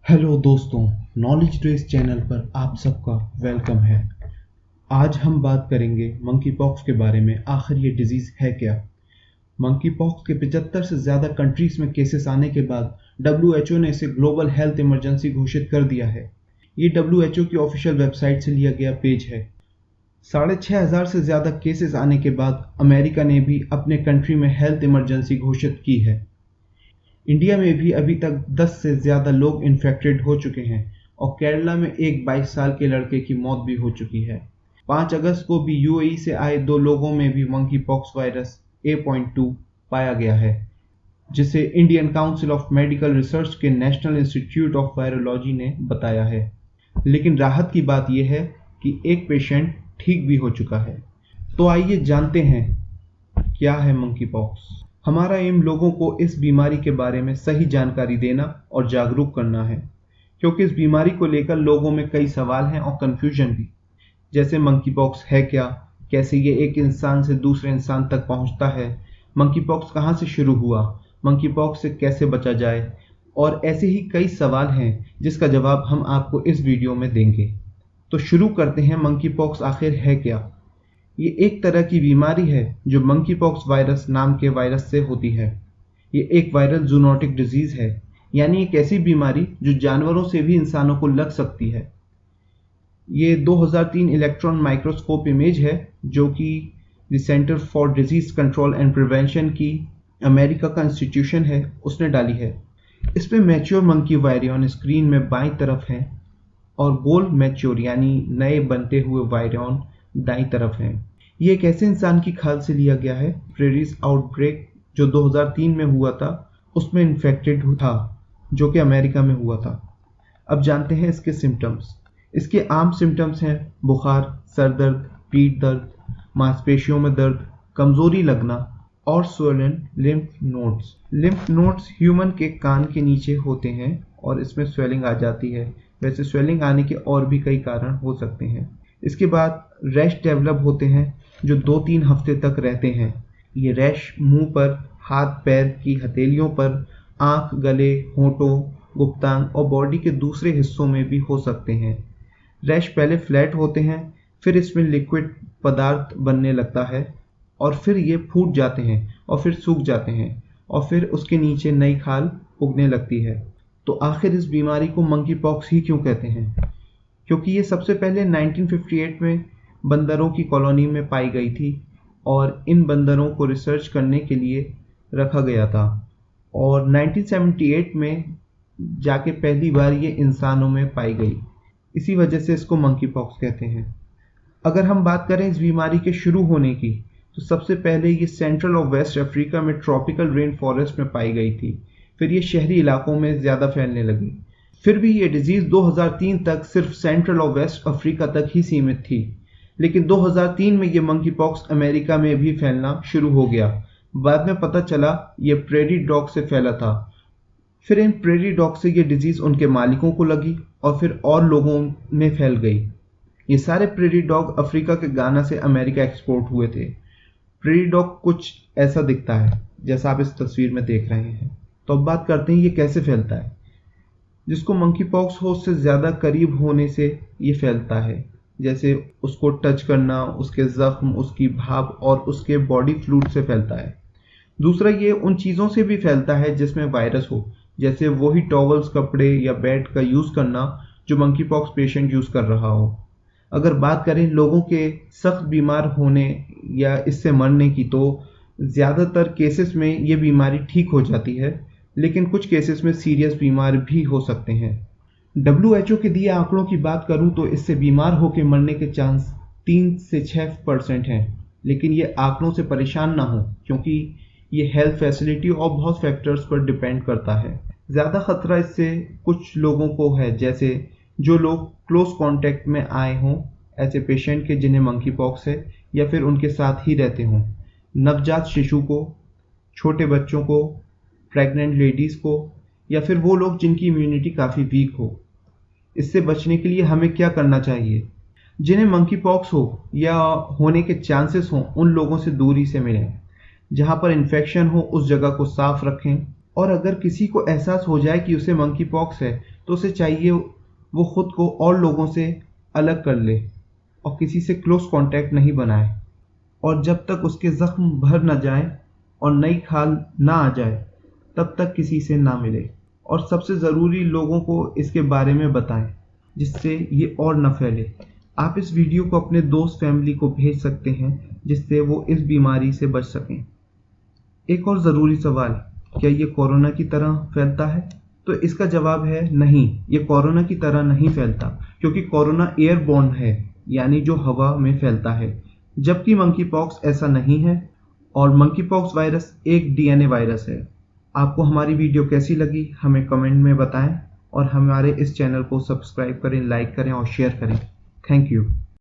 Hello दोस्तों, knowledge race channel पर आप सबका वेलकम है। आज हम बात करेंगे मंकी पॉक्स के बारे में। आखिर ये डिजीज़ है क्या? मंकी पॉक्स के 75 से ज़्यादा कंट्रीज़ में केसेस आने के बाद WHO ने इसे ग्लोबल हेल्थ इमरजेंसी घोषित कर दिया है। ये WHO की ऑफिशियल वेबसाइट से लिया गया पेज है। 6,500 से ज़्यादा केसेस आने के बाद अमेरिका ने भी अपने कंट्री में हेल्थ इमरजेंसी घोषित की है। इंडिया में भी अभी तक 10 से ज़्यादा लोग इन्फेक्टेड हो चुके हैं और केरला में एक 22 साल के लड़के की मौत भी हो चुकी है। 5 अगस्त को भी यूएई से आए 2 लोगों में भी मंकी पॉक्स वायरस A.2 पाया गया है, जिसे Indian council of medical research के नेशनल इंस्टीट्यूट ऑफ वायरोलॉजी ने बताया है। लेकिन राहत की बात यह है कि एक पेशेंट ठीक भी हो चुका है। तो आइए जानते हैं क्या है मंकी पॉक्स। हमारा एम लोगों को इस बीमारी के बारे में सही जानकारी देना और जागरूक करना है, क्योंकि इस बीमारी को लेकर लोगों में कई सवाल हैं और कन्फ्यूजन भी। जैसे मंकी पॉक्स है क्या, कैसे ये एक इंसान से दूसरे इंसान तक पहुंचता है, मंकी पॉक्स कहाँ से शुरू हुआ, मंकी पॉक्स से कैसे बचा जाए, और ऐसे ही कई सवाल हैं जिसका जवाब हम आपको इस वीडियो में देंगे। तो शुरू करते हैं। मंकी पॉक्स आखिर है क्या? ये एक तरह की बीमारी है जो मंकी पॉक्स वायरस नाम के वायरस से होती है। ये एक वायरल जूनोटिक डिजीज है, यानी एक ऐसी बीमारी जो जानवरों से भी इंसानों को लग सकती है। ये 2003 इलेक्ट्रॉन माइक्रोस्कोप इमेज है जो कि the centre for disease control and prevention की अमेरिका का इंस्टीट्यूशन है, उसने डाली है। इसमें मैच्योर मंकी वायरियन स्क्रीन में बाईं तरफ है और गोल मैच्योर यानी नए बनते हुए वायरियन दाईं तरफ है। ये एक ऐसे इंसान की खाल से लिया गया है। प्रेरीज आउटब्रेक जो 2003 में हुआ था उसमें इन्फेक्टेड था, जो कि अमेरिका में हुआ था। अब जानते हैं इसके सिम्टम्स। इसके आम सिम्टम्स हैं बुखार, सर दर्द, पीठ दर्द, मांसपेशियों में दर्द, कमजोरी लगना और swollen lymph nodes. Lymph nodes human के कान के नीचे होते हैं और इसमें स्वेलिंग आ जाती है। वैसे स्वेलिंग आने के और भी कई कारण हो सकते हैं। इसके बाद रैश डेवलप होते हैं जो 2-3 हफ्ते तक रहते हैं। ये रैश मुंह पर, हाथ पैर की हथेलियों पर, आंख, गले, होंठों, गुप्तांग और बॉडी के दूसरे हिस्सों में भी हो सकते हैं। रैश पहले फ्लैट होते हैं, फिर इसमें लिक्विड पदार्थ बनने लगता है और फिर ये फूट जाते हैं और फिर सूख जाते हैं और फिर उसके नीचे नई खाल उगने लगती है। तो आखिर इस बीमारी को मंकी पॉक्स ही क्यों कहते हैं? क्योंकि ये सबसे पहले 1958 में बंदरों की कॉलोनी में पाई गई थी और इन बंदरों को रिसर्च करने के लिए रखा गया था और 1978 में जाके पहली बार ये इंसानों में पाई गई। इसी वजह से इसको मंकी पॉक्स कहते हैं। अगर हम बात करें इस बीमारी के शुरू होने की, तो सबसे पहले ये सेंट्रल और वेस्ट अफ्रीका में ट्रॉपिकल रेन फॉरेस्ट में पाई गई थी। फिर ये शहरी इलाकों में ज़्यादा फैलने लगी। फिर भी ये डिजीज़ 2003 तक सिर्फ सेंट्रल और वेस्ट अफ्रीका तक ही सीमित थी, लेकिन 2003 में ये मंकी पॉक्स अमेरिका में भी फैलना शुरू हो गया। बाद में पता चला ये प्रेरी डॉग से फैला था। फिर इन प्रेरी डॉग से ये डिजीज़ उनके मालिकों को लगी और फिर और लोगों में फैल गई। ये सारे प्रेरी डॉग अफ्रीका के गाना से अमेरिका एक्सपोर्ट हुए थे। प्रेरी डॉग कुछ ऐसा दिखता है जैसा आप इस तस्वीर में देख रहे हैं। तो अब बात करते हैं ये कैसे फैलता है। जिसको मंकी पॉक्स हो उससे ज़्यादा करीब होने से ये फैलता है, जैसे उसको टच करना, उसके ज़ख्म, उसकी भाप और उसके बॉडी फ्लूइड से फैलता है। दूसरा, ये उन चीज़ों से भी फैलता है जिसमें वायरस हो, जैसे वही टॉवल्स, कपड़े या बेड का यूज़ करना जो मंकी पॉक्स पेशेंट यूज़ कर रहा हो। अगर बात करें लोगों के सख्त बीमार होने या इससे मरने की, तो ज़्यादातर केसेस में ये बीमारी ठीक हो जाती है, लेकिन कुछ केसेस में सीरियस बीमार भी हो सकते हैं। WHO के दिए आंकड़ों की बात करूं तो इससे बीमार होकर मरने के चांस 3 से 6% हैं, लेकिन ये आंकड़ों से परेशान ना हो, क्योंकि ये हेल्थ फैसिलिटी और बहुत फैक्टर्स पर डिपेंड करता है। ज़्यादा खतरा इससे कुछ लोगों को है, जैसे जो लोग क्लोज कांटेक्ट में आए हों ऐसे पेशेंट के जिन्हें मंकी पॉक्स है, या फिर उनके साथ ही रहते हों, नवजात शिशु को, छोटे बच्चों को, प्रेग्नेंट लेडीज़ को, या फिर वो लोग जिनकी इम्यूनिटी काफ़ी वीक हो। इससे बचने के लिए हमें क्या करना चाहिए? जिन्हें मंकी पॉक्स हो या होने के चांसेस हों, उन लोगों से दूरी से मिलें। जहाँ पर इन्फेक्शन हो उस जगह को साफ रखें, और अगर किसी को एहसास हो जाए कि उसे मंकी पॉक्स है तो उसे चाहिए वो खुद को और लोगों से अलग कर ले और किसी से क्लोज कांटेक्ट नहीं बनाए, और जब तक उसके जख्म भर न जाए और नई खाल ना आ जाए तब तक किसी से ना मिले। और सबसे ज़रूरी, लोगों को इसके बारे में बताएं जिससे ये और न फैले। आप इस वीडियो को अपने दोस्त फैमिली को भेज सकते हैं जिससे वो इस बीमारी से बच सकें। एक और ज़रूरी सवाल, क्या ये कोरोना की तरह फैलता है? तो इसका जवाब है नहीं, ये कोरोना की तरह नहीं फैलता, क्योंकि कोरोना एयरबॉर्न है, यानी जो हवा में फैलता है, जबकि मंकी पॉक्स ऐसा नहीं है। और मंकी पॉक्स वायरस एक डीएनए वायरस है। आपको हमारी वीडियो कैसी लगी हमें कमेंट में बताएं और हमारे इस चैनल को सब्सक्राइब करें, लाइक करें और शेयर करें। Thank you.